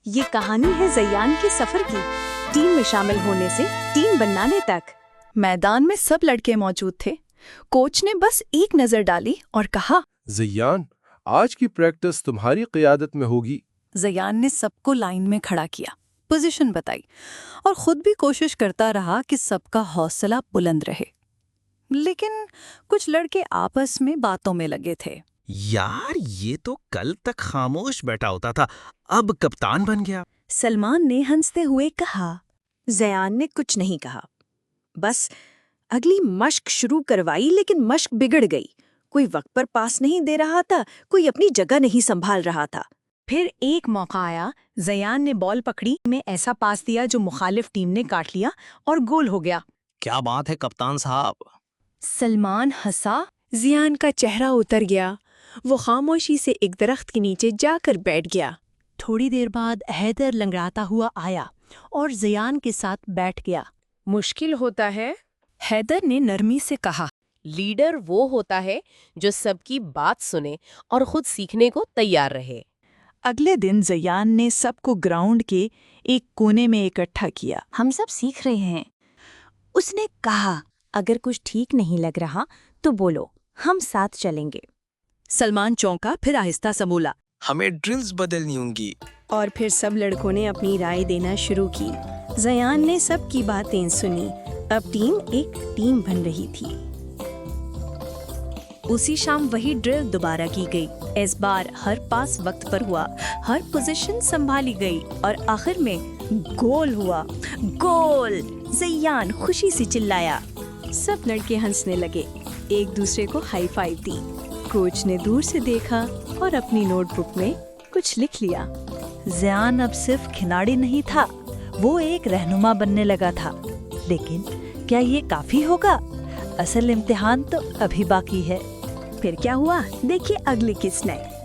ये कहानी है ज़यान के सफर की, टीम में शामिल होने से टीम बनाने तक। मैदान में सब लड़के मौजूद थे। कोच ने बस एक नजर डाली और कहा, ज़यान, आज की प्रैक्टिस तुम्हारी क़ियादत में होगी। ज़यान ने सबको लाइन में खड़ा किया, पोजीशन बताई और खुद भी कोशिश करता रहा कि सबका हौसला बुलंद रहे। लेकिन कुछ लड़के आपस में बातों में लगे थे। यार, ये तो कल तक खामोश बैठा होता था, अब कप्तान बन गया। सलमान ने हंसते हुए कहा। ज़यान ने कुछ नहीं कहा, बस अगली मश्क शुरू करवाई, लेकिन मश्क बिगड़ गई। कोई वक्त पर पास नहीं दे रहा था, कोई अपनी जगह नहीं संभाल रहा था। फिर एक मौका आया, ज़यान ने बॉल पकड़ी, में ऐसा पास दिया जो मुखालिफ टीम ने काट लिया और गोल हो गया। क्या बात है कप्तान साहब। सलमान हंसा, ज़यान का चेहरा उतर गया। वो खामोशी से एक दरख्त के नीचे जाकर बैठ गया। थोड़ी देर बाद हैदर लंगड़ाता हुआ आया और ज़यान के साथ बैठ गया। मुश्किल होता है। हैदर ने नरमी से कहा, लीडर वो होता है जो सबकी बात सुने और खुद सीखने को तैयार रहे। अगले दिन ज़यान ने सबको ग्राउंड के एक कोने में इकट्ठा किया। हम सब सीख रहे हैं, उसने कहा। अगर कुछ ठीक नहीं लग रहा तो बोलो, हम साथ चलेंगे। सलमान चौंका, फिर आहिस्ता सा बोला, हमें ड्रिल्स बदलनी होंगी। और फिर सब लड़कों ने अपनी राय देना शुरू की। ज़यान ने सबकी बातें सुनी। अब टीम एक टीम बन रही थी। उसी शाम वही ड्रिल दोबारा की गई। इस बार हर पास वक्त पर हुआ, हर पोजीशन संभाली गई और आखिर में गोल हुआ। गोल! ज़यान खुशी से चिल्लाया। सब लड़के हंसने लगे, एक दूसरे को हाई फाइव दी। कोच ने दूर से देखा और अपनी नोटबुक में कुछ लिख लिया। ज़यान अब सिर्फ खिलाड़ी नहीं था, वो एक रहनुमा बनने लगा था। लेकिन क्या ये काफी होगा? असल इम्तिहान तो अभी बाकी है। फिर क्या हुआ, देखिए अगली किस्त में।